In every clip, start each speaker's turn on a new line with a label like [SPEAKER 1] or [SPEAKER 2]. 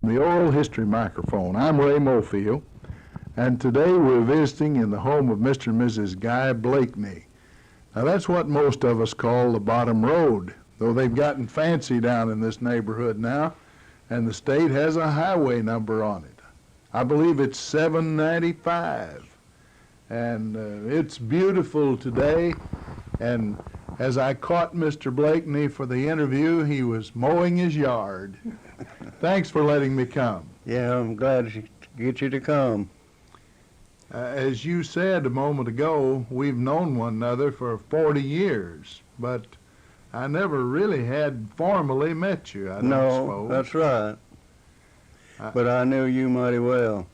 [SPEAKER 1] The Oral History Microphone. I'm Ray Mofield, and today we're visiting in the home of Mr. and Mrs. Guy Blackney. Now that's what most of us call the bottom road, though they've gotten fancy down in this neighborhood now, and the state has a highway number on it. I believe it's 795, and it's beautiful today, and as I caught Mr. Blackney for the interview, he was mowing his yard. Thanks for letting me come.
[SPEAKER 2] Yeah, I'm glad to get you to come.
[SPEAKER 1] As you said a moment ago, we've known one another for 40 years, but I never really had formally met you, I don't suppose.
[SPEAKER 2] No, that's right. But I knew you mighty well.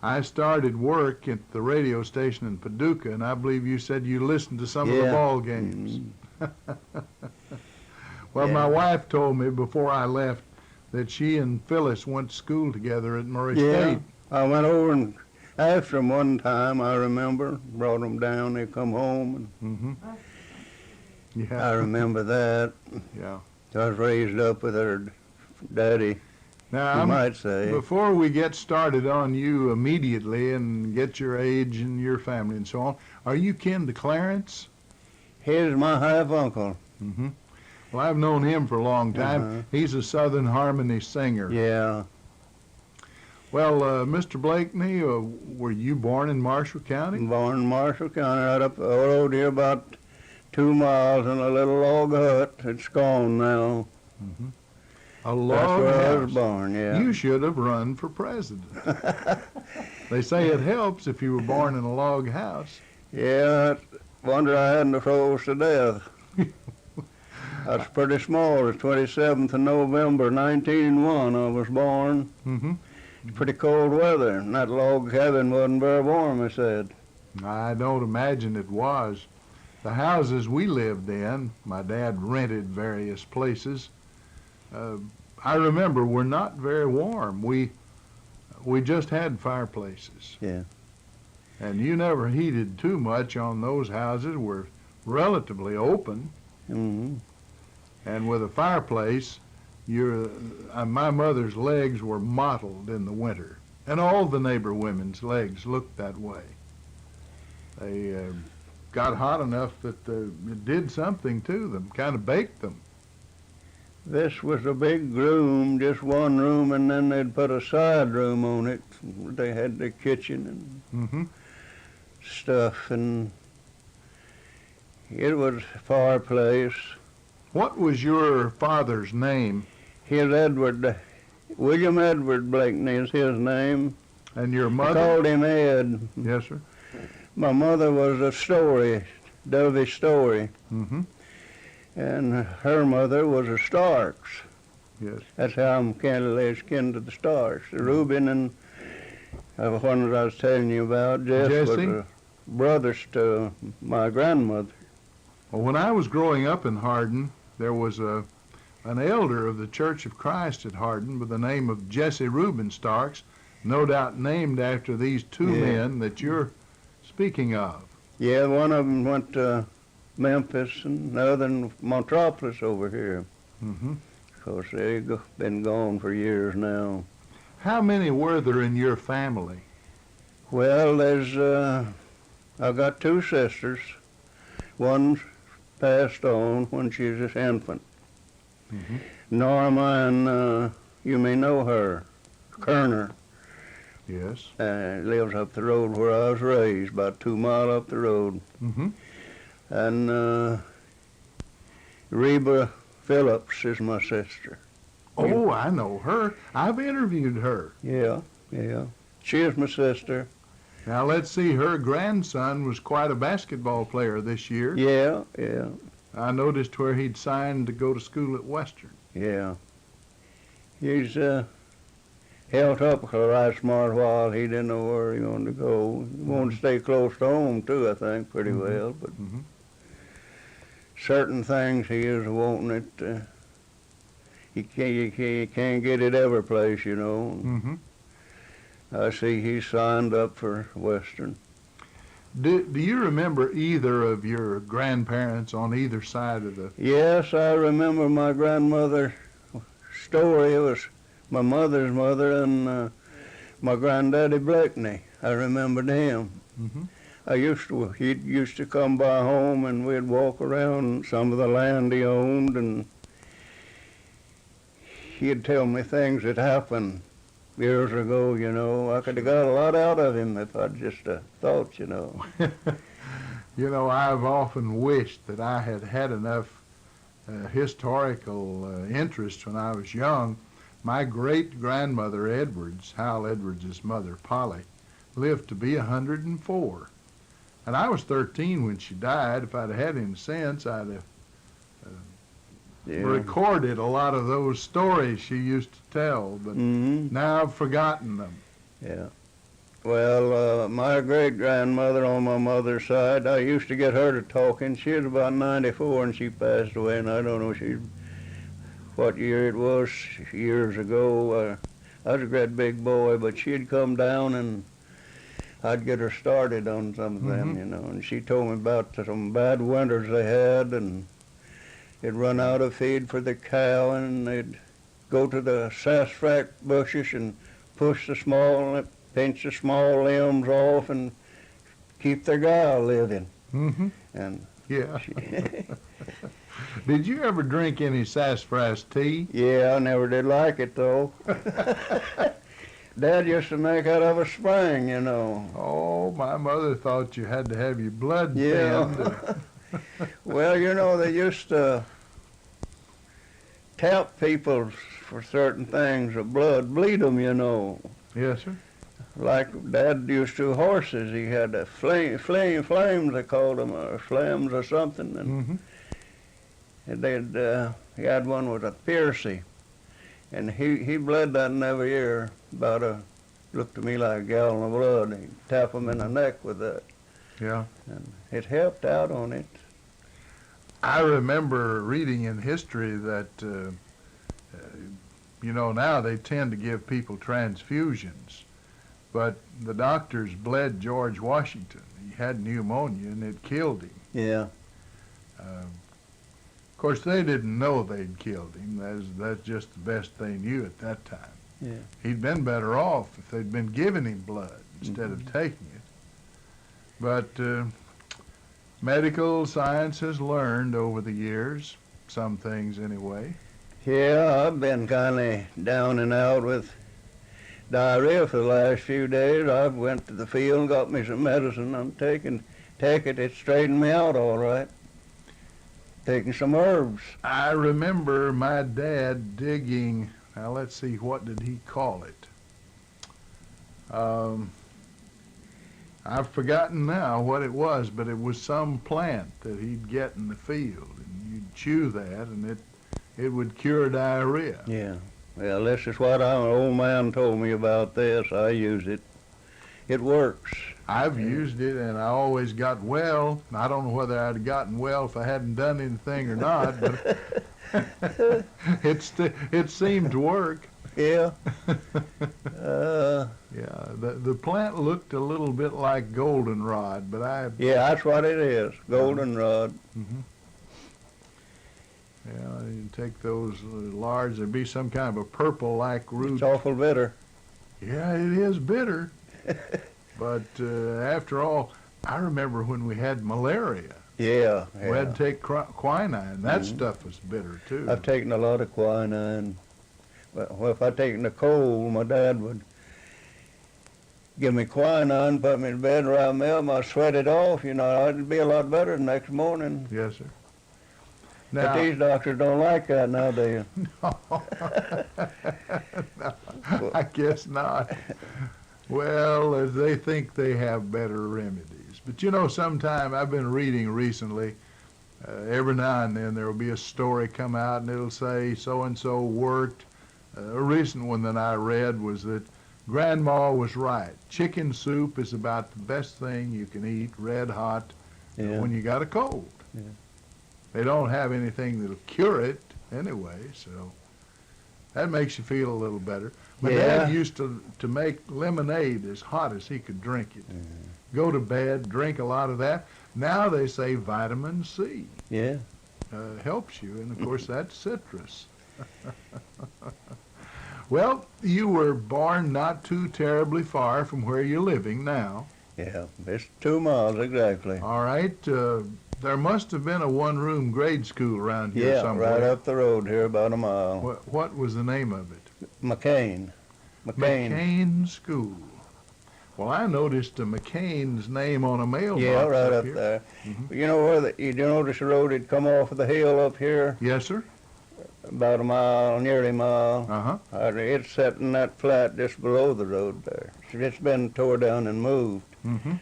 [SPEAKER 1] I started work at the radio station in Paducah, and I believe you said you listened to some of the ball games. Well, my wife told me before I left that she and Phyllis went to school together at Murray State.
[SPEAKER 2] I went over and after them one time, I remember, brought them down, they come home. And I remember that.
[SPEAKER 1] Yeah.
[SPEAKER 2] I was raised up with her daddy,
[SPEAKER 1] now,
[SPEAKER 2] you might say.
[SPEAKER 1] Before we get started on you immediately and get your age and your family and so on, are you kin to Clarence?
[SPEAKER 2] He's my half-uncle.
[SPEAKER 1] Well, I've known him for a long time. He's a Southern Harmony singer.
[SPEAKER 2] Yeah.
[SPEAKER 1] Well, Mr. Blackney, were you born in Marshall County?
[SPEAKER 2] Born in Marshall County, right up the road here, about 2 miles in a little log hut. It's gone now.
[SPEAKER 1] A log
[SPEAKER 2] That's where
[SPEAKER 1] house.
[SPEAKER 2] I was born, yeah.
[SPEAKER 1] You should have run for president. They say it helps if you were born in a log house.
[SPEAKER 2] Yeah, wonder I hadn't froze to death. I was pretty small. The 27th of November, 1901, I was born. It's pretty cold weather, and that log cabin wasn't very warm, I said.
[SPEAKER 1] I don't imagine it was. The houses we lived in, my dad rented various places. I remember were not very warm. We just had fireplaces.
[SPEAKER 2] Yeah.
[SPEAKER 1] And you never heated too much on those houses. Were relatively open. And with a fireplace, my mother's legs were mottled in the winter, and all the neighbor women's legs looked that way. They got hot enough that it did something to them, kind of baked them.
[SPEAKER 2] This was a big room, just one room, and then they'd put a side room on it. They had the kitchen and stuff, and it was a fireplace.
[SPEAKER 1] What was your father's name?
[SPEAKER 2] His William Edward Blackney is his name.
[SPEAKER 1] And your
[SPEAKER 2] I
[SPEAKER 1] mother?
[SPEAKER 2] called him Ed.
[SPEAKER 1] Yes, sir.
[SPEAKER 2] My mother was a Story, Dovey Story. And her mother was a Starks.
[SPEAKER 1] Yes.
[SPEAKER 2] That's how I'm kin to the Starks. Reuben and the one that I was telling you about, Jesse? Was brothers to my grandmother.
[SPEAKER 1] Well, when I was growing up in Hardin, there was an elder of the Church of Christ at Hardin by the name of Jesse Reuben Starks, no doubt named after these two men that you're speaking of.
[SPEAKER 2] Yeah, one of them went to Memphis and the other in Montropolis over here. Of course, they've been gone for years now.
[SPEAKER 1] How many were there in your family?
[SPEAKER 2] Well, I've got 2 sisters. One's passed on when she was an infant. Norma, and you may know her, Kerner.
[SPEAKER 1] Yes.
[SPEAKER 2] Lives up the road where I was raised, about 2 miles up the road. And Reba Phillips is my sister.
[SPEAKER 1] Oh, I know her. I've interviewed her.
[SPEAKER 2] Yeah. She is my sister.
[SPEAKER 1] Now, let's see, her grandson was quite a basketball player this year.
[SPEAKER 2] Yeah.
[SPEAKER 1] I noticed where he'd signed to go to school at Western.
[SPEAKER 2] Yeah. He's held up for a right smart while. He didn't know where he wanted to go. He wanted to stay close to home, too, I think, pretty well. But certain things he is wanting it. He can't get it every place, you know. I see he signed up for Western.
[SPEAKER 1] Do you remember either of your grandparents on either side of the...
[SPEAKER 2] Yes, I remember my grandmother story. It was my mother's mother and my granddaddy Blackney. I remembered him.
[SPEAKER 1] Mm-hmm.
[SPEAKER 2] He used to come by home and we'd walk around some of the land he owned, and he'd tell me things that happened years ago, you know. I could have got a lot out of him if I'd just thought, you know.
[SPEAKER 1] You know, I've often wished that I had had enough historical interest when I was young. My great-grandmother Edwards, Hal Edwards' mother, Polly, lived to be 104. And I was 13 when she died. If I'd had any sense, I'd have recorded a lot of those stories she used to tell, but now I've forgotten them.
[SPEAKER 2] Yeah. Well, my great-grandmother on my mother's side, I used to get her to talking. She was about 94 and she passed away, and I don't know what year it was, years ago. I was a great big boy, but she'd come down and I'd get her started on some of them, you know, and she told me about some bad winters they had, and they'd run out of feed for the cow, and they'd go to the sassafras bushes and pinch the small limbs off and keep their cow living. And
[SPEAKER 1] yeah. Did you ever drink any sassafras tea?
[SPEAKER 2] Yeah, I never did like it, though. Dad used to make out of a spring, you know.
[SPEAKER 1] Oh, my mother thought you had to have your blood thinned.
[SPEAKER 2] Well, you know, they used to tap people for certain things of blood, bleed them, you know.
[SPEAKER 1] Yes, sir.
[SPEAKER 2] Like Dad used to horses. He had a flames, they called them, or flams or something. And he had one with a piercy. And he bled that in every year, looked to me like a gallon of blood. He'd tap him in the neck with that.
[SPEAKER 1] Yeah.
[SPEAKER 2] And it helped out on it.
[SPEAKER 1] I remember reading in history that, you know, now they tend to give people transfusions, but the doctors bled George Washington. He had pneumonia and it killed him.
[SPEAKER 2] Yeah.
[SPEAKER 1] Of course, they didn't know they'd killed him. That's just the best they knew at that time.
[SPEAKER 2] Yeah.
[SPEAKER 1] He'd been better off if they'd been giving him blood instead of taking it. But medical science has learned over the years, some things anyway.
[SPEAKER 2] Yeah, I've been kind of down and out with diarrhea for the last few days. I went to the field and got me some medicine. I'm taking it. It straightened me out all right. Taking some herbs.
[SPEAKER 1] I remember my dad digging, now let's see, what did he call it? I've forgotten now what it was, but it was some plant that he'd get in the field, and you'd chew that, and it would cure diarrhea.
[SPEAKER 2] Yeah. Well, this is what an old man told me about this. I use it. It works.
[SPEAKER 1] I've used it, and I always got well. I don't know whether I'd gotten well if I hadn't done anything or not, but it seemed to work.
[SPEAKER 2] Yeah.
[SPEAKER 1] Yeah, the plant looked a little bit like goldenrod, but
[SPEAKER 2] Yeah, that's what it is, goldenrod.
[SPEAKER 1] Yeah, you take those large, there'd be some kind of a purple-like root.
[SPEAKER 2] It's awful bitter.
[SPEAKER 1] Yeah, it is bitter. But after all, I remember when we had malaria.
[SPEAKER 2] Yeah.
[SPEAKER 1] We had to take quinine. That stuff was bitter, too.
[SPEAKER 2] I've taken a lot of quinine. Well, if I'd taken a cold, my dad would give me quinine, put me in bed, wrap me up, and I'd sweat it off. You know, I'd be a lot better the next morning.
[SPEAKER 1] Yes, sir.
[SPEAKER 2] But these doctors don't like that nowadays.
[SPEAKER 1] No, I guess not. Well, they think they have better remedies. But you know, sometime I've been reading recently, every now and then there will be a story come out and it'll say so-and-so worked. A recent one that I read was that Grandma was right. Chicken soup is about the best thing you can eat, red hot, when you got a cold.
[SPEAKER 2] Yeah.
[SPEAKER 1] They don't have anything that'll cure it anyway, so that makes you feel a little better. My dad used to make lemonade as hot as he could drink it. Go to bed, drink a lot of that. Now they say vitamin C helps you, and of course that's citrus. Well, you were born not too terribly far from where you're living now.
[SPEAKER 2] Yeah, it's 2 miles exactly.
[SPEAKER 1] All right. There must have been a one-room grade school around here
[SPEAKER 2] Yeah,
[SPEAKER 1] somewhere.
[SPEAKER 2] right up the road here, about a mile.
[SPEAKER 1] What was the name of it?
[SPEAKER 2] McCain.
[SPEAKER 1] McCain School. Well, I noticed McCain's name on a mailbox.
[SPEAKER 2] Yeah, right up
[SPEAKER 1] here.
[SPEAKER 2] there.
[SPEAKER 1] Mhm.
[SPEAKER 2] You know where you notice the road had come off of the hill up here?
[SPEAKER 1] Yes, sir.
[SPEAKER 2] About a mile, nearly a mile.
[SPEAKER 1] Uh-huh.
[SPEAKER 2] It's set in that flat just below the road there. It's been tore down and moved.
[SPEAKER 1] Mm-hmm.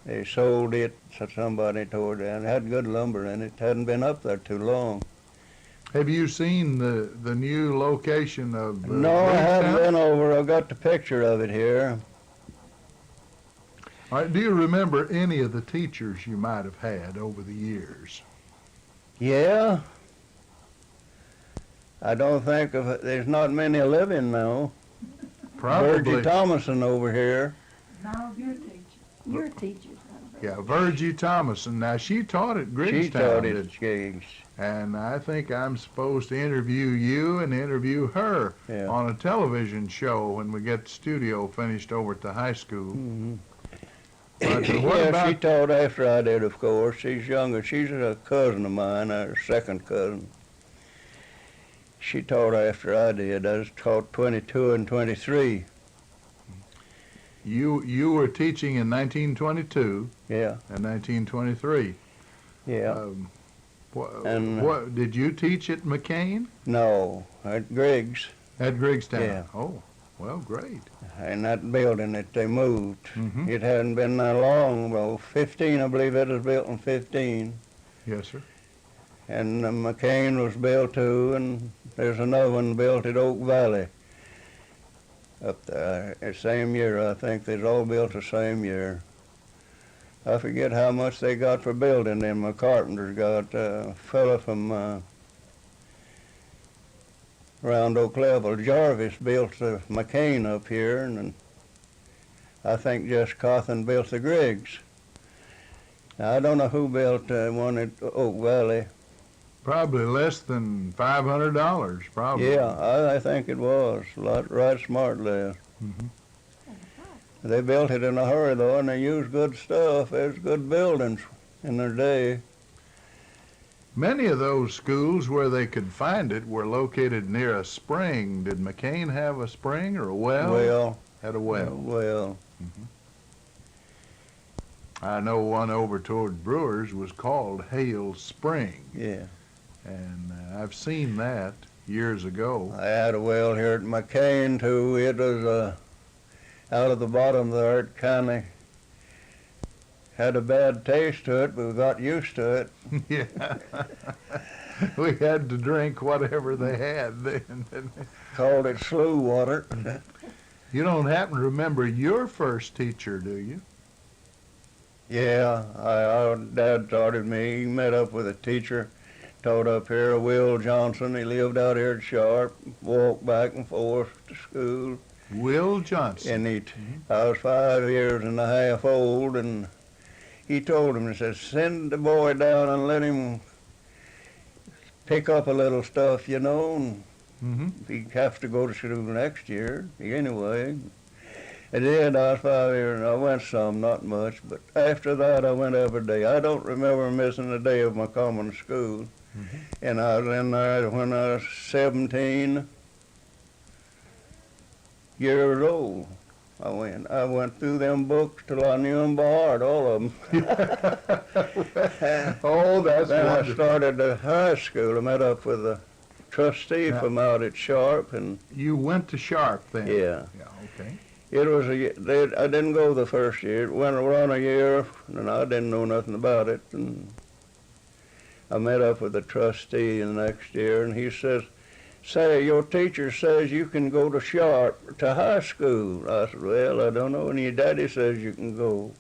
[SPEAKER 2] They sold it, so somebody tore it down. It had good lumber in it. Hadn't been up there too long.
[SPEAKER 1] Have you seen the new location of
[SPEAKER 2] No, I haven't
[SPEAKER 1] Bridgetown?
[SPEAKER 2] been over. I got the picture of it here.
[SPEAKER 1] All right, do you remember any of the teachers you might have had over the years?
[SPEAKER 2] Yeah. I don't think of it. There's not many living now.
[SPEAKER 1] Probably.
[SPEAKER 2] Virgie Thomason over here.
[SPEAKER 3] No, your teacher. Your teacher's not very
[SPEAKER 1] Yeah, Virgie Thomason. Now, she taught at
[SPEAKER 2] She
[SPEAKER 1] Bridgetown,
[SPEAKER 2] taught
[SPEAKER 1] did
[SPEAKER 2] it gigs.
[SPEAKER 1] and I think I'm supposed to interview you and interview her
[SPEAKER 2] Yeah.
[SPEAKER 1] on a television show when we get the studio finished over at the high school.
[SPEAKER 2] Mm-hmm.
[SPEAKER 1] But what
[SPEAKER 2] Yeah, she
[SPEAKER 1] about,
[SPEAKER 2] taught after I did, of course. She's younger. She's a cousin of mine, a second cousin. She taught after I did. I was taught 22 and 23.
[SPEAKER 1] you were teaching in 1922
[SPEAKER 2] Yeah,
[SPEAKER 1] and 1923.
[SPEAKER 2] yeah. And-
[SPEAKER 1] What did you teach at McCain?
[SPEAKER 2] No, at Griggs.
[SPEAKER 1] At Griggstown?
[SPEAKER 2] Yeah.
[SPEAKER 1] Oh, well, great.
[SPEAKER 2] In that building that they moved.
[SPEAKER 1] Mm-hmm.
[SPEAKER 2] It hadn't been that long, well, 15, I believe it was built in 15.
[SPEAKER 1] Yes, sir.
[SPEAKER 2] And McCain was built too, and there's another one built at Oak Valley up there. The same year, I think. They was all built the same year. I forget how much they got for building them. My carpenters got a fella from around Oak Level. Jarvis built the McCain up here, and then I think Jess Cawthon built the Griggs. Now, I don't know who built one at Oak Valley.
[SPEAKER 1] Probably less than $500, probably.
[SPEAKER 2] Yeah, I think it was. Right smartly.
[SPEAKER 1] Mhm.
[SPEAKER 2] They built it in a hurry, though, and they used good stuff. There's good buildings in their day.
[SPEAKER 1] Many of those schools where they could find it were located near a spring. Did McCain have a spring or a well?
[SPEAKER 2] Well,
[SPEAKER 1] Had a well.
[SPEAKER 2] well,
[SPEAKER 1] I know one over toward Brewers was called Hale Spring,
[SPEAKER 2] yeah.
[SPEAKER 1] and I've seen that years ago.
[SPEAKER 2] I had a well here at McCain, too. It was out of the bottom there. It kind of had a bad taste to it, but we got used to it.
[SPEAKER 1] Yeah. We had to drink whatever they had then.
[SPEAKER 2] Called it slough water.
[SPEAKER 1] You don't happen to remember your first teacher, do you?
[SPEAKER 2] Yeah, our dad started me. He met up with a teacher, taught up here, Will Johnson. He lived out here at Sharp, walked back and forth to school.
[SPEAKER 1] Will Johnson.
[SPEAKER 2] And I was 5 years and a half old, and he told him, he said, send the boy down and let him pick up a little stuff, you know, and
[SPEAKER 1] Mm-hmm.
[SPEAKER 2] he'd have to go to school next year anyway. I did. I was 5 years, and I went some, not much, but after that I went every day. I don't remember missing a day of my common school.
[SPEAKER 1] Mm-hmm.
[SPEAKER 2] And I was in there when I was 17 years old. I went through them books till I knew them by heart, all of them.
[SPEAKER 1] Oh, that's
[SPEAKER 2] Then I
[SPEAKER 1] wonderful.
[SPEAKER 2] started to high school. I met up with a trustee
[SPEAKER 1] Yeah.
[SPEAKER 2] from out at Sharp, and
[SPEAKER 1] You went to Sharp then?
[SPEAKER 2] yeah.
[SPEAKER 1] Yeah, okay.
[SPEAKER 2] It was I didn't go the first year. It went around a year, and I didn't know nothing about it. And I met up with the trustee the next year, and he says, "Say, your teacher says you can go to Sharp to high school." I said, "Well, I don't know. And your daddy says you can go."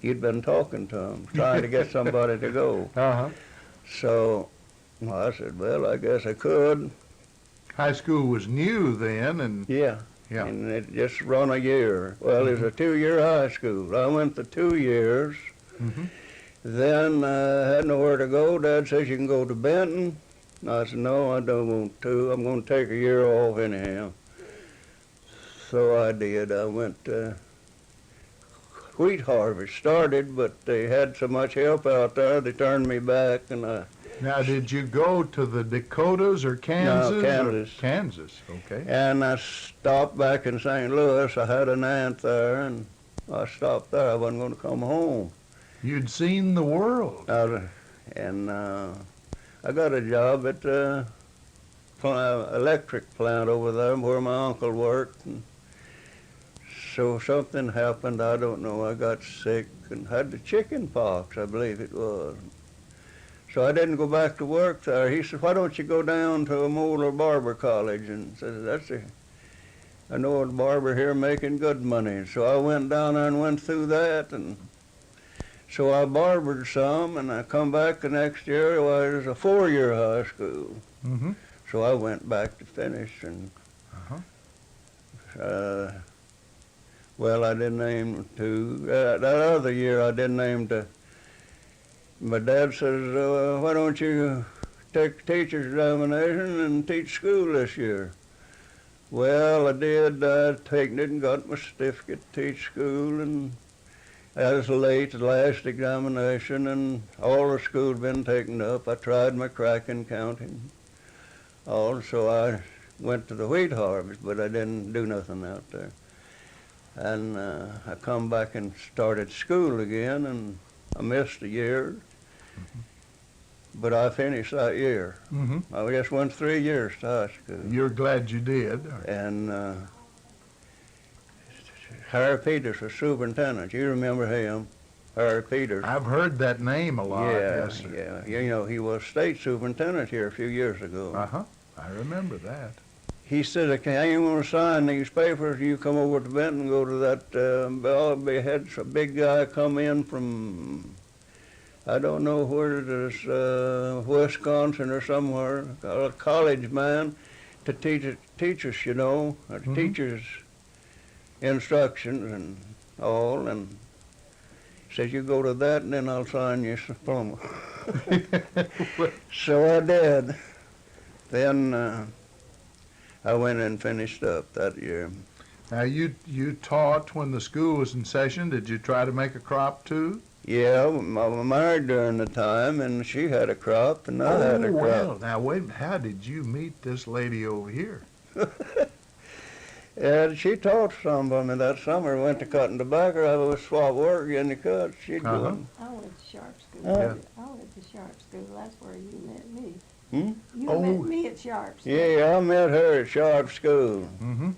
[SPEAKER 2] He'd been talking to him, trying to get somebody to go.
[SPEAKER 1] Uh-huh.
[SPEAKER 2] So I said, "Well, I guess I could."
[SPEAKER 1] High school was new then, and
[SPEAKER 2] Yeah.
[SPEAKER 1] yeah.
[SPEAKER 2] And it just run a year. Well, it was a 2-year high school. I went the 2 years.
[SPEAKER 1] Mhm.
[SPEAKER 2] Then I had nowhere to go. Dad says you can go to Benton. I said, no, I don't want to. I'm going to take a year off anyhow. So I did. I went to wheat harvest. Started, but they had so much help out there, they turned me back, and I
[SPEAKER 1] Now, did you go to the Dakotas or Kansas?
[SPEAKER 2] Kansas.
[SPEAKER 1] Kansas, okay.
[SPEAKER 2] And I stopped back in St. Louis. I had an aunt there, and I stopped there. I wasn't going to come home.
[SPEAKER 1] You'd seen the world.
[SPEAKER 2] And I got a job at the electric plant over there where my uncle worked. And so something happened, I don't know. I got sick and had the chicken pox, I believe it was. So I didn't go back to work there. He said, why don't you go down to a Moeller Barber College? And said, I know a barber here making good money. So I went down there and went through that. And so I barbered some, and I come back the next year. It was a 4-year high school.
[SPEAKER 1] Mm-hmm.
[SPEAKER 2] So I went back to finish. And well, I didn't aim to. That other year, I didn't aim to. My dad says, why don't you take the teacher's examination and teach school this year? Well, I did. I'd taken it and got my certificate to teach school, and I was late the last examination, and all the school had been taken up. I tried my cracking counting. Also, I went to the wheat harvest, but I didn't do nothing out there. And I come back and started school again, and I missed a year, but I finished that year.
[SPEAKER 1] Mm-hmm.
[SPEAKER 2] I just went 3 years to high school.
[SPEAKER 1] You're glad you did.
[SPEAKER 2] And Harry Peters was superintendent. You remember him, Harry Peters?
[SPEAKER 1] I've heard that name a lot.
[SPEAKER 2] Yeah,
[SPEAKER 1] Yes, sir.
[SPEAKER 2] yeah. You know, he was state superintendent here a few years ago.
[SPEAKER 1] Uh-huh. I remember that.
[SPEAKER 2] He said, I ain't going to sign these papers. You come over to Benton and go to that, they had a big guy come in from, I don't know where it is, Wisconsin or somewhere, a college man, to teach us, you know, teach us instructions and all, and says, you go to that and then I'll sign your diploma. So I did. Then I went and finished up that year.
[SPEAKER 1] Now, you taught when the school was in session. Did you try to make a crop too?
[SPEAKER 2] Yeah, I was married during the time, and she had a crop, and I had a crop.
[SPEAKER 1] Well, now wait, how did you meet this lady over here?
[SPEAKER 2] Yeah, she taught some of me that summer. Went to cutting tobacco. I was swap work in the cut. She'd go.
[SPEAKER 3] I went to Sharp School.
[SPEAKER 2] Yeah.
[SPEAKER 3] I went to Sharp School. That's where you met me.
[SPEAKER 2] Hmm?
[SPEAKER 3] You
[SPEAKER 1] Oh.
[SPEAKER 3] met me at Sharp School.
[SPEAKER 2] Yeah, I met her at Sharp School.
[SPEAKER 1] Mm-hmm.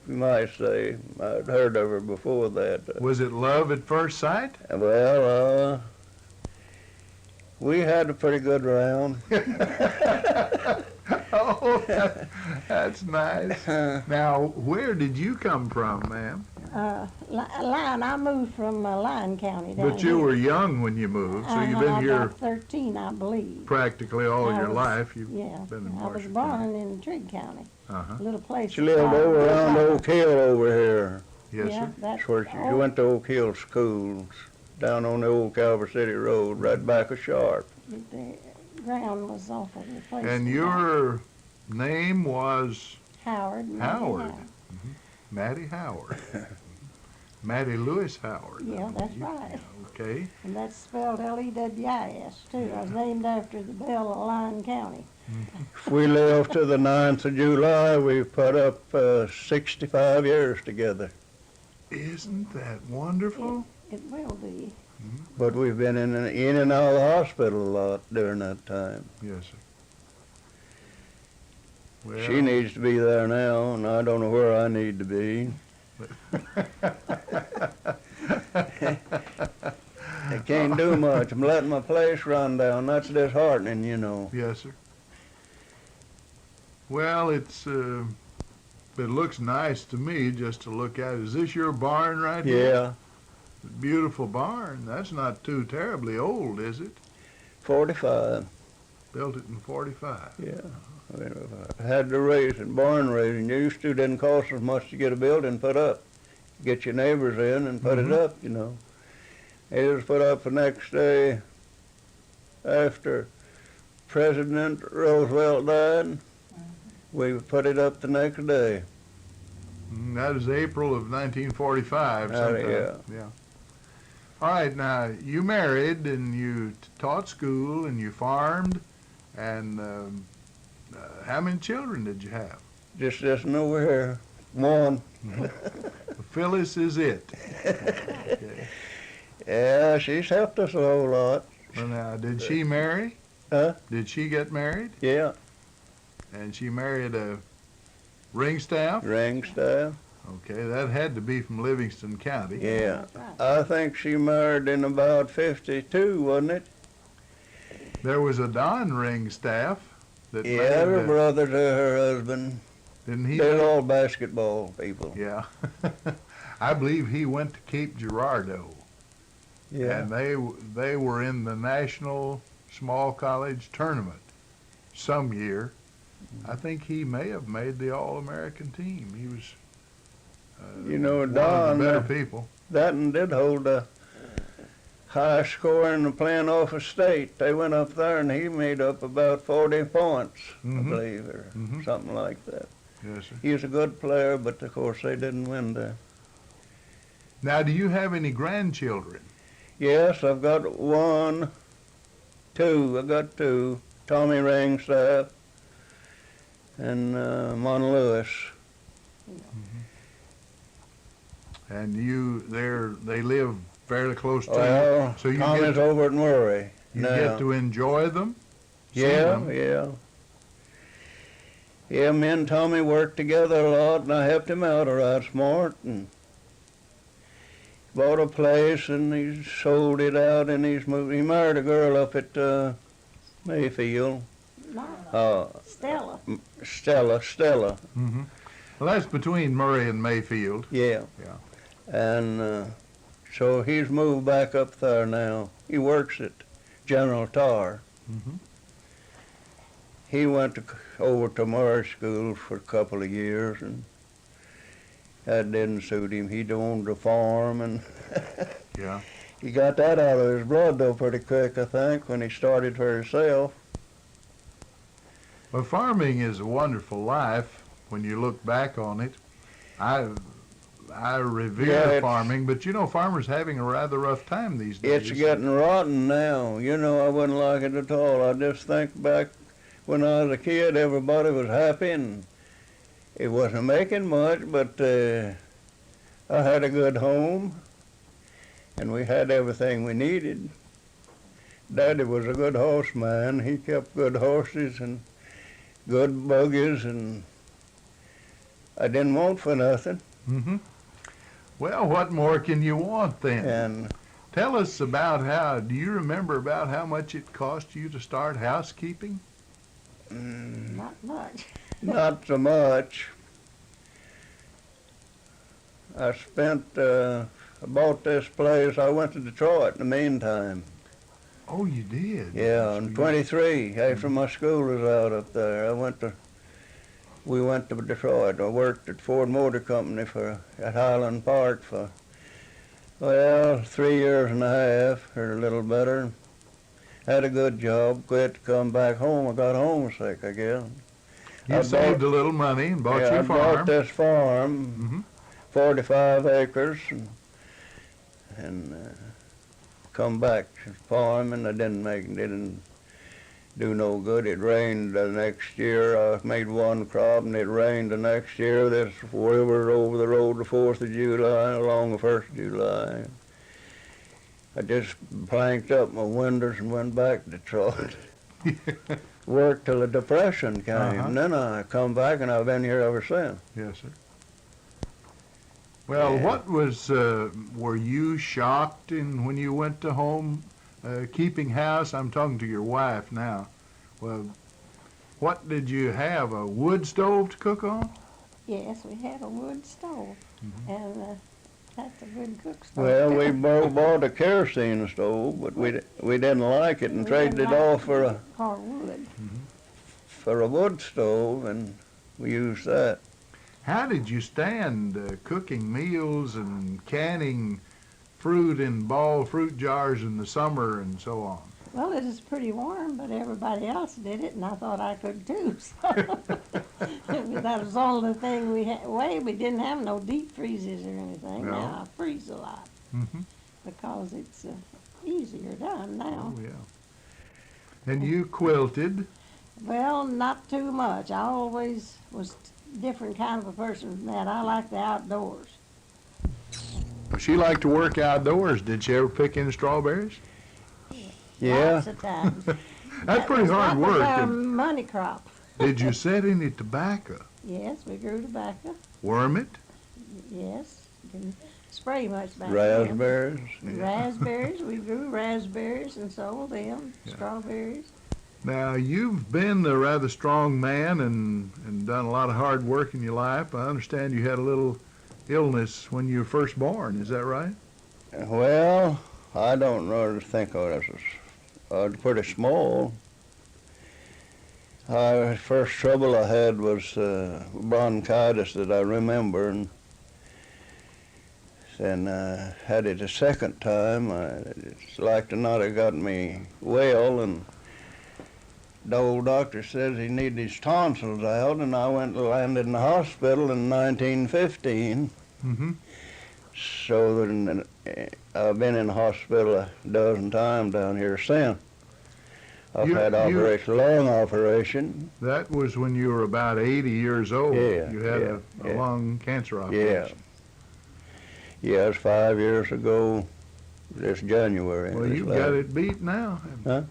[SPEAKER 2] You might say I'd heard of her before that.
[SPEAKER 1] Was it love at first sight?
[SPEAKER 2] Well, we had a pretty good round.
[SPEAKER 1] Oh, that's nice. Now, where did you come from, ma'am?
[SPEAKER 3] Lyon. I moved from Lyon County down
[SPEAKER 1] But you
[SPEAKER 3] here.
[SPEAKER 1] were young when you moved, so you've been
[SPEAKER 3] I
[SPEAKER 1] here
[SPEAKER 3] was 13, I believe.
[SPEAKER 1] practically all
[SPEAKER 3] I
[SPEAKER 1] your
[SPEAKER 3] was-
[SPEAKER 1] life. You've
[SPEAKER 3] Yeah,
[SPEAKER 1] been in
[SPEAKER 3] I was
[SPEAKER 1] Washington.
[SPEAKER 3] born in Trigg County,
[SPEAKER 1] Uh-huh.
[SPEAKER 3] a little place.
[SPEAKER 2] She lived over around Oak Hill over here.
[SPEAKER 1] Yes,
[SPEAKER 3] Yeah,
[SPEAKER 1] sir.
[SPEAKER 3] that's
[SPEAKER 2] That's where she
[SPEAKER 3] oh,
[SPEAKER 2] went to Oak Hill Schools, down on the old Calvert City Road, right back of Sharp.
[SPEAKER 3] The ground was awful. The place
[SPEAKER 1] And
[SPEAKER 3] was
[SPEAKER 1] your name was
[SPEAKER 3] Howard. Mattie
[SPEAKER 1] Howard. Mattie Howard. Mattie Lewis Howard.
[SPEAKER 3] Yeah, that's right.
[SPEAKER 1] Okay.
[SPEAKER 3] And that's spelled Lewis, too. I was named after the belle of Lyon County.
[SPEAKER 2] If we live to the 9th of July, we've put up 65 years together.
[SPEAKER 1] Isn't that wonderful?
[SPEAKER 3] It will be.
[SPEAKER 2] But we've been in and out of the hospital a lot during that time.
[SPEAKER 1] Yes, sir. Well,
[SPEAKER 2] She needs to be there now, and I don't know where I need to be. I can't do much. I'm letting my place run down. That's disheartening, you know.
[SPEAKER 1] Yes, sir. Well, it looks nice to me just to look at. Is this your barn right here?
[SPEAKER 2] Yeah,
[SPEAKER 1] Beautiful barn. That's not too terribly old, is it?
[SPEAKER 2] 45.
[SPEAKER 1] Built it in 45.
[SPEAKER 2] Yeah. I mean, I had to raise it, barn raising. Used to didn't cost as much to get a building put up. Get your neighbors in and put it up, you know. It was put up the next day after President Roosevelt died. We put it up the next day.
[SPEAKER 1] That was April of 1945. Sometime.
[SPEAKER 2] Yeah.
[SPEAKER 1] All right, now you married and you taught school and you farmed, and how many children did you have?
[SPEAKER 2] Just nowhere. One.
[SPEAKER 1] Phyllis is it. Okay.
[SPEAKER 2] Yeah, she's helped us a whole lot.
[SPEAKER 1] Well, now, did she marry?
[SPEAKER 2] Huh?
[SPEAKER 1] Did she get married?
[SPEAKER 2] Yeah,
[SPEAKER 1] And she married a ring staff?
[SPEAKER 2] ring staff.
[SPEAKER 1] Okay, that had to be from Livingston County.
[SPEAKER 2] Yeah.
[SPEAKER 3] That's right.
[SPEAKER 2] I think she married in about 52, wasn't it?
[SPEAKER 1] There was a Don ring staff that
[SPEAKER 2] Yeah,
[SPEAKER 1] made,
[SPEAKER 2] her brother to her husband.
[SPEAKER 1] didn't he?
[SPEAKER 2] They're all basketball people.
[SPEAKER 1] Yeah. I believe he went to Cape Girardeau. And they were in the National Small College Tournament some year. I think he may have made the All-American team. He was
[SPEAKER 2] You know,
[SPEAKER 1] one of
[SPEAKER 2] Don,
[SPEAKER 1] the better people.
[SPEAKER 2] that one did hold a high score in the playing off of state. They went up there and he made up about 40 points, I
[SPEAKER 1] Mhm.
[SPEAKER 2] believe, or
[SPEAKER 1] Mhm.
[SPEAKER 2] something like that.
[SPEAKER 1] Yes, sir.
[SPEAKER 2] He was a good player, but of course they didn't win that.
[SPEAKER 1] Now, do you have any grandchildren?
[SPEAKER 2] Yes, I've got two. I got two. Tommy Ringstaff and Mon Lewis.
[SPEAKER 1] And they live fairly close to
[SPEAKER 2] Well,
[SPEAKER 1] you, so you
[SPEAKER 2] Tommy's
[SPEAKER 1] get
[SPEAKER 2] over at Murray
[SPEAKER 1] you
[SPEAKER 2] now.
[SPEAKER 1] get to enjoy them. See
[SPEAKER 2] Yeah,
[SPEAKER 1] them.
[SPEAKER 2] yeah. Yeah, me and Tommy worked together a lot, and I helped him out a right smart, and bought a place, and he sold it out, and he's moved. He married a girl up at Mayfield,
[SPEAKER 3] No, Stella.
[SPEAKER 2] Stella.
[SPEAKER 1] Mm-hmm. Well, that's between Murray and Mayfield.
[SPEAKER 2] Yeah.
[SPEAKER 1] Yeah.
[SPEAKER 2] And so he's moved back up there now. He works at General Tar.
[SPEAKER 1] Mhm.
[SPEAKER 2] He went over to Murray School for a couple of years, and that didn't suit him. He owned a farm, and
[SPEAKER 1] Yeah.
[SPEAKER 2] he got that out of his blood, though, pretty quick, I think, when he started for himself.
[SPEAKER 1] Well, farming is a wonderful life when you look back on it. I revere
[SPEAKER 2] Yeah, it's-
[SPEAKER 1] farming, but you know, farmers having a rather rough time these days.
[SPEAKER 2] It's getting rotten now. You know, I wouldn't like it at all. I just think back when I was a kid, everybody was happy, and it wasn't making much, but I had a good home, and we had everything we needed. Daddy was a good horseman. He kept good horses and good buggies, and I didn't want for nothing.
[SPEAKER 1] Mm-hmm. Well, what more can you want then?
[SPEAKER 2] And
[SPEAKER 1] Tell us do you remember about how much it cost you to start housekeeping?
[SPEAKER 3] Not much.
[SPEAKER 2] not so much. I bought this place. I went to Detroit in the meantime.
[SPEAKER 1] Oh, you did?
[SPEAKER 2] Yeah, in 23, after my school was out up there, we went to Detroit. I worked at Ford Motor Company at Highland Park for, 3 years and a half, or a little better. Had a good job, quit to come back home. I got homesick, I guess.
[SPEAKER 1] You saved a little money and bought your
[SPEAKER 2] I
[SPEAKER 1] farm.
[SPEAKER 2] bought this farm,
[SPEAKER 1] Mhm.
[SPEAKER 2] 45 acres, and come back to farm, and I didn't do no good. It rained the next year. I made one crop, and it rained the next year. This river over the road the 4th of July, along the 1st of July. I just planked up my windows and went back to Detroit. Worked till the Depression came,
[SPEAKER 1] Uh-huh.
[SPEAKER 2] and then I come back, and I've been here ever since.
[SPEAKER 1] Yes, sir. Well,
[SPEAKER 2] Yeah.
[SPEAKER 1] were you shocked when you went to home, keeping house? I'm talking to your wife now. Well, what did you have, a wood stove to cook on?
[SPEAKER 3] Yes, we had a wood stove, and that's a good cook stove.
[SPEAKER 2] Well,
[SPEAKER 3] too.
[SPEAKER 2] we bought a kerosene stove, but we didn't like it, and
[SPEAKER 3] We
[SPEAKER 2] traded
[SPEAKER 3] didn't
[SPEAKER 2] it
[SPEAKER 3] like
[SPEAKER 2] off for a wood stove, and we used that.
[SPEAKER 1] How did you stand cooking meals and canning fruit in ball fruit jars in the summer and so on?
[SPEAKER 3] Well, it is pretty warm, but everybody else did it, and I thought I could too. So that was the only thing we had. Well, we didn't have no deep freezes or anything.
[SPEAKER 1] No.
[SPEAKER 3] Now I freeze a lot
[SPEAKER 1] Mm-hmm.
[SPEAKER 3] because it's easier done now.
[SPEAKER 1] Oh, yeah. And you quilted.
[SPEAKER 3] Well, not too much. I always was different kind of a person from that. I like the outdoors.
[SPEAKER 1] She liked to work outdoors. Did she ever pick any strawberries?
[SPEAKER 2] Yeah.
[SPEAKER 3] Lots of times.
[SPEAKER 1] That's pretty hard
[SPEAKER 3] That was
[SPEAKER 1] work.
[SPEAKER 3] our
[SPEAKER 1] And
[SPEAKER 3] money crop.
[SPEAKER 1] did you set any tobacco?
[SPEAKER 3] Yes, we grew tobacco.
[SPEAKER 1] Worm it?
[SPEAKER 3] Yes, didn't spray much back then.
[SPEAKER 2] Raspberries.
[SPEAKER 3] Raspberries, we grew raspberries and sold them.
[SPEAKER 1] Yeah.
[SPEAKER 3] Strawberries.
[SPEAKER 1] Now, you've been a rather strong man and done a lot of hard work in your life. I understand you had a little illness when you were first born. Is that right?
[SPEAKER 2] Well, I don't really think of it as pretty small. First trouble I had was bronchitis that I remember, and had it a second time. It's like to not have gotten me well, and the old doctor says he needed his tonsils out, and I went and landed in the hospital in 1915.
[SPEAKER 1] Mm-hmm.
[SPEAKER 2] So then, I've been in the hospital a dozen times down here since. I've had lung operation.
[SPEAKER 1] That was when you were about 80 years old.
[SPEAKER 2] Yeah,
[SPEAKER 1] You had a
[SPEAKER 2] yeah.
[SPEAKER 1] lung cancer
[SPEAKER 2] Yeah.
[SPEAKER 1] operation.
[SPEAKER 2] Yeah, it's 5 years ago this January.
[SPEAKER 1] Well,
[SPEAKER 2] this
[SPEAKER 1] you've
[SPEAKER 2] last-
[SPEAKER 1] got it beat now.
[SPEAKER 2] Huh?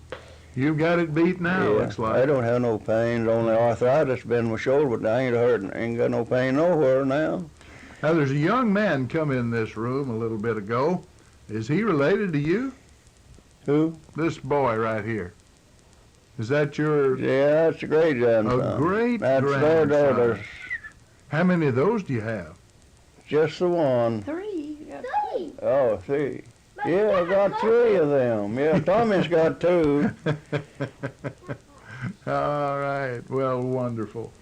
[SPEAKER 1] You've got it beat now,
[SPEAKER 2] Yeah,
[SPEAKER 1] looks like.
[SPEAKER 2] I don't have no pain. Only arthritis been in my shoulder, but I ain't hurting. Ain't got no pain nowhere now.
[SPEAKER 1] Now, there's a young man come in this room a little bit ago. Is he related to you?
[SPEAKER 2] Who?
[SPEAKER 1] This boy right here. Is that your
[SPEAKER 2] Yeah, that's a great grandson.
[SPEAKER 1] a great
[SPEAKER 2] That's their
[SPEAKER 1] grandson?
[SPEAKER 2] daughter's.
[SPEAKER 1] How many of those do you have?
[SPEAKER 2] Just the one.
[SPEAKER 3] Three. You got three.
[SPEAKER 2] Oh, see. Yeah, I got three of them. Yeah, Tommy's got two.
[SPEAKER 1] All right. Well, wonderful.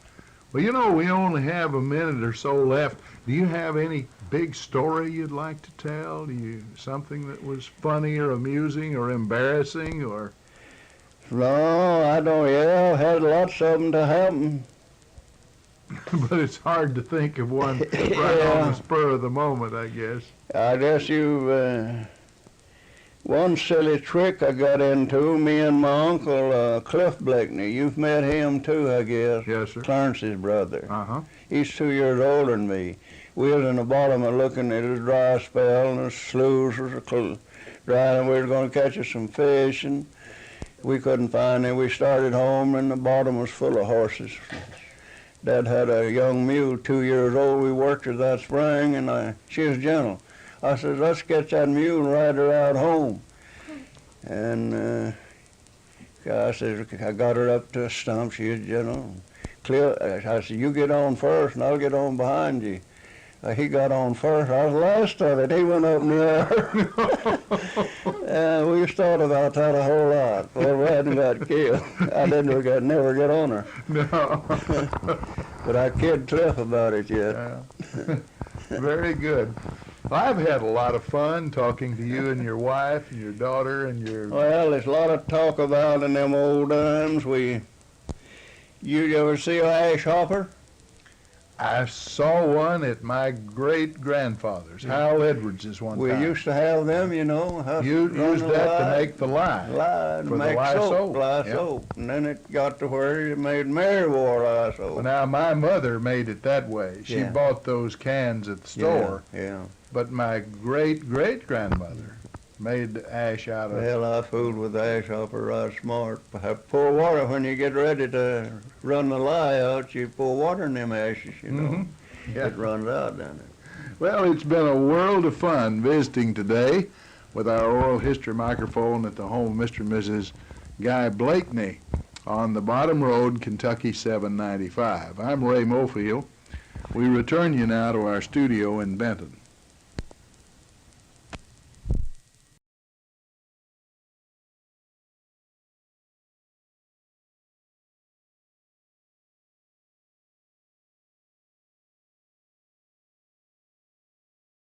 [SPEAKER 1] Well, you know, we only have a minute or so left. Do you have any big story you'd like to tell? Do you something that was funny or amusing or embarrassing or?
[SPEAKER 2] No, I don't. Yeah, I had lots of them to happen.
[SPEAKER 1] But it's hard to think of one right on
[SPEAKER 2] Yeah.
[SPEAKER 1] the spur of the moment, I guess.
[SPEAKER 2] I guess one silly trick I got into, me and my uncle, Cliff Blackney. You've met him too, I guess.
[SPEAKER 1] Yes, sir.
[SPEAKER 2] Clarence's brother.
[SPEAKER 1] Uh-huh.
[SPEAKER 2] He's 2 years older than me. We was in the bottom of looking at a dry spell, and the sloughs was dry, and we were going to catch us some fish, and we couldn't find any. We started home, and the bottom was full of horses. Dad had a young mule, 2 years old. We worked her that spring, and she was gentle. I said, let's get that mule and ride her out home. And I said, I got her up to a stump. She was gentle. I said, you get on first, and I'll get on behind you. He got on first. I was last of it. He went up in the air. We thought about that a whole lot. Well, we hadn't got killed. I never get on her.
[SPEAKER 1] No.
[SPEAKER 2] But I kid Cliff about it yet.
[SPEAKER 1] Yeah. Very good. Well, I've had a lot of fun talking to you and your wife and your daughter and your...
[SPEAKER 2] Well, there's a lot of talk about in them old times. You ever see an ash hopper?
[SPEAKER 1] I saw one at my great-grandfather's. Hal Edwards' one
[SPEAKER 2] We
[SPEAKER 1] time.
[SPEAKER 2] used to have them, you know.
[SPEAKER 1] You used that to make the lye.
[SPEAKER 2] lye,
[SPEAKER 1] for the
[SPEAKER 2] make
[SPEAKER 1] lye soap.
[SPEAKER 2] lye
[SPEAKER 1] Yep.
[SPEAKER 2] soap. And then it got to where you made Mary wore lye soap.
[SPEAKER 1] Well, now, my mother made it that way. She
[SPEAKER 2] Yeah.
[SPEAKER 1] bought those cans at the store,
[SPEAKER 2] Yeah.
[SPEAKER 1] but my great-great-grandmother made ash out of...
[SPEAKER 2] Well, I fooled with the ash hopper right smart. Pour water when you get ready to run the lye out. You pour water in them ashes, you know.
[SPEAKER 1] Mhm. Yeah.
[SPEAKER 2] It runs out, doesn't it?
[SPEAKER 1] Well, it's been a world of fun visiting today with our oral history microphone at the home of Mr. and Mrs. Guy Blackney on the Bottom Road, Kentucky 795. I'm Ray Mofield. We return you now to our studio in Benton.